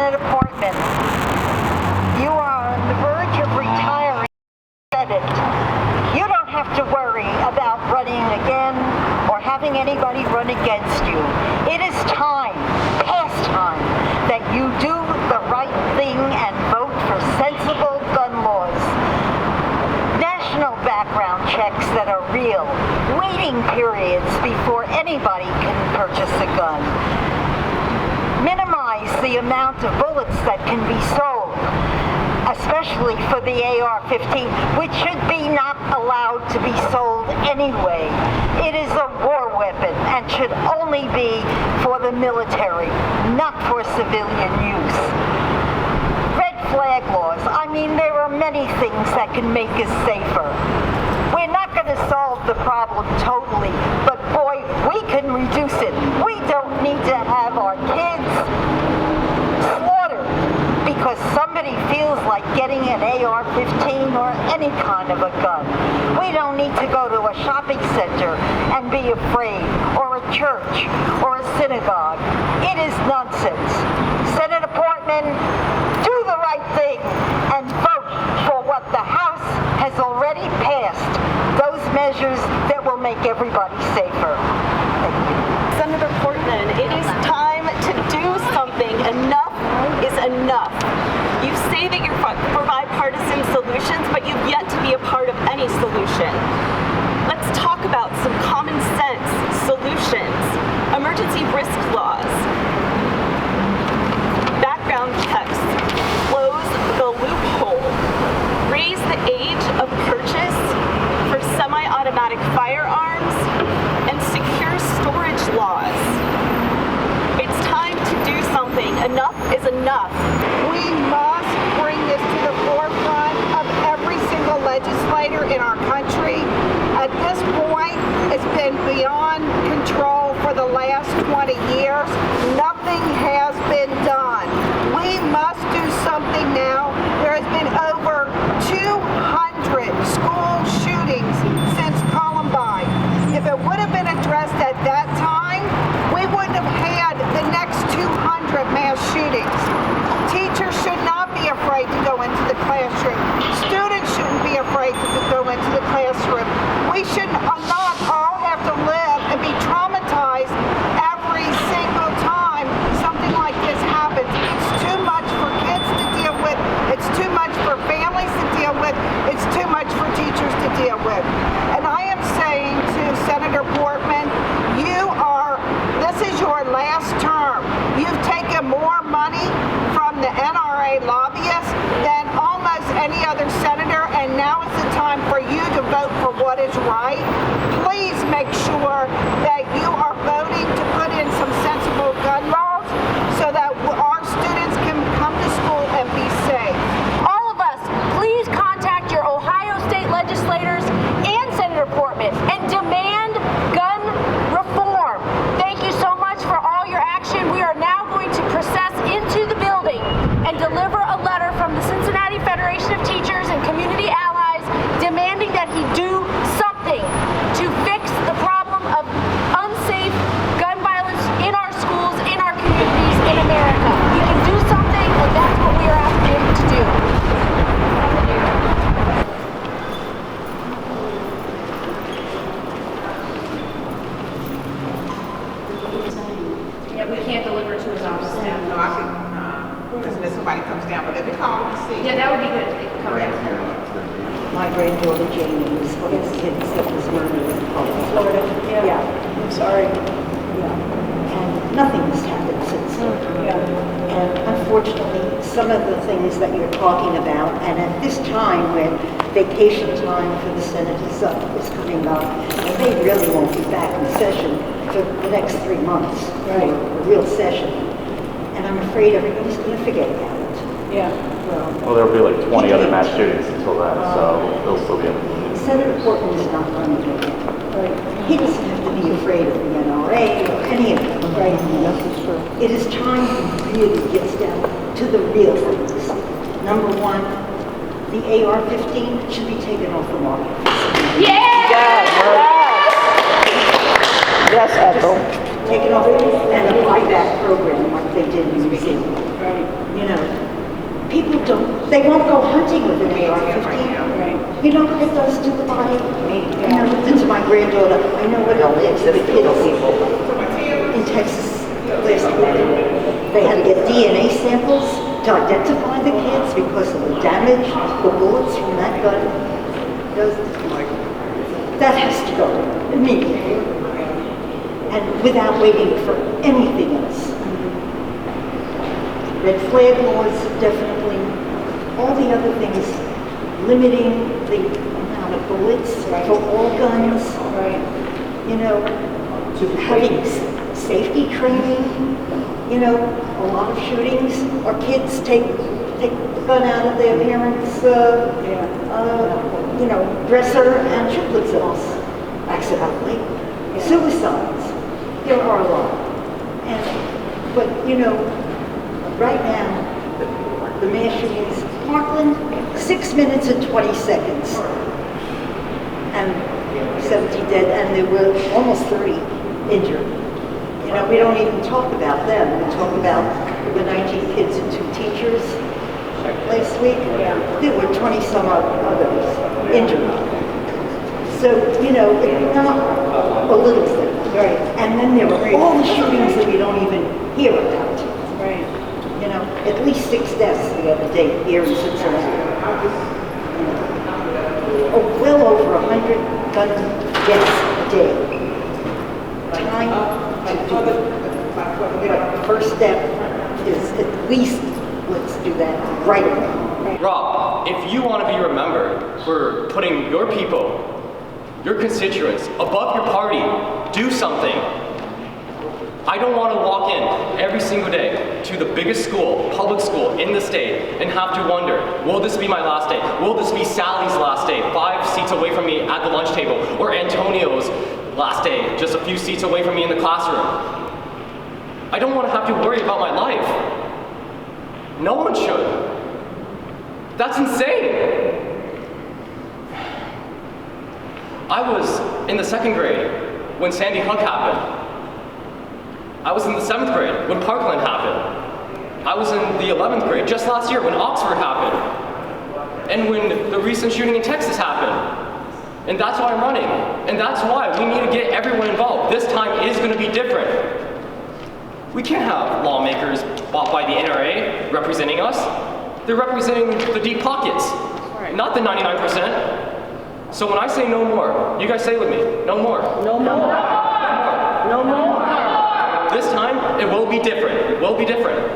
Senator Portman, you are on the verge of retiring. You don't have to worry about running again or having anybody run against you. It is time, past time, that you do the right thing and vote for sensible gun laws. National background checks that are real. Waiting periods before anybody can purchase a gun. Minimize the amount of bullets that can be sold, especially for the AR-15, which should be not allowed to be sold anyway. It is a war weapon and should only be for the military, not for civilian use. Red flag laws. I mean, there are many things that can make us safer. We're not going to solve the problem totally, but boy, we can reduce it. We don't need to have our kids slaughtered because somebody feels like getting an AR-15 or any kind of a gun. We don't need to go to a shopping center and be afraid, or a church, or a synagogue. It is nonsense. Senator Portman, do the right thing and vote for what the House has already passed, those measures that will make everybody safer. Thank you. Senator Portman, it is time to do something. Enough is enough. You say that you provide partisan solutions, but you've yet to be a part of any solution. Let's talk about some common sense solutions. Emergency risk laws. Background checks. Close the loophole. Raise the age of purchase for semi-automatic firearms and secure storage laws. It's time to do something. Enough is enough. We must bring this to the forefront of every single legislator in our country. At this point, it's been beyond control for the last 20 years. Nothing has been done. We must do something now. There has been over 200 school shootings since Columbine. If it would have been addressed at that time, we wouldn't have had the next 200 mass shootings. Teachers should not be afraid to go into the classroom. Students shouldn't be afraid to go into the classroom. We should not all have to live and be traumatized every single time something like this happens. It's too much for kids to deal with. It's too much for families to deal with. It's too much for teachers to deal with. And I am saying to Senator Portman, this is your last term. You've taken more money from the NRA lobbyists than almost any other senator, and now is the time for you to vote for what is right. Please make sure that you are voting to put in some sensible gun laws so that our students can come to school and be safe. All of us, please contact your Ohio state legislators and Senator Portman and demand gun reform. Thank you so much for all your action. We are now going to process into the building and deliver a letter from the Cincinnati Federation of Teachers and community allies demanding that he do something to fix the problem of unsafe gun violence in our schools, in our communities, in America. He can do something, and that's what we are asking him to do. Yeah, we can't deliver to his office now. No, I can, unless somebody comes down, but let me call and see. Yeah, that would be good. They could come down. My granddaughter Jamie was murdered in Florida. Yeah. I'm sorry. Yeah. And nothing has happened since then. And unfortunately, some of the things that you're talking about, and at this time when vacation time for the Senate is coming up, and they really won't be back in session for the next 3 months for a real session. And I'm afraid everybody's going to forget about it. Yeah. Well, there'll be like 20 other mass shootings until then, so they'll still be able to. Senator Portman is not running again. Right. He doesn't have to be afraid of the NRA or any of them. Right. It is time he really gets down to the real things. Number one, the AR-15 should be taken off the market. Yeah! Yes, Ethel. Take it off and a buyback program like they did in New Zealand. Right. people they won't go hunting with an AR-15. You know what it does to the body? You know, to my granddaughter, I know what it did to the kids in Texas last week. They had to get DNA samples to identify the kids because of the damage the bullets from that gun does. That has to go immediately, and without waiting for anything else. Red flag laws, definitely. All the other things, limiting the amount of bullets for all guns. You know, having safety training. You know, a lot of shootings, or kids take the gun out of their parents' you know, dresser and shoot themselves accidentally. Suicides, there are a lot. But you know, right now, the mass shootings, Parkland, 6 minutes and 20 seconds, and 70 dead, and there were almost 30 injured. You know, we don't even talk about them. We talk about the 19 kids and 2 teachers last week. There were 20 some others injured. So, you know, it's not a little thing. And then there were all the shootings that we don't even hear about. You know, at least 6 deaths the other day here in Cincinnati. Well over 100 gun deaths a day. Time to do it. But the first step is at least let's do that right away. Rob, if you want to be remembered for putting your people, your constituents, above your party, do something. I don't want to walk in every single day to the biggest school, public school in the state, and have to wonder, will this be my last day? Will this be Sally's last day, 5 seats away from me at the lunch table, or Antonio's last day, just a few seats away from me in the classroom? I don't want to have to worry about my life. No one should. That's insane. I was in the 2nd grade when Sandy Hook happened. I was in the 7th grade when Parkland happened. I was in the 11th grade just last year when Oxford happened. And when the recent shooting in Texas happened. And that's why I'm running. And that's why we need to get everyone involved. This time is going to be different. We can't have lawmakers bought by the NRA representing us. They're representing the deep pockets, not the 99%. So when I say no more, you guys say it with me, no more. No more. No more. This time, it will be different. It will be different.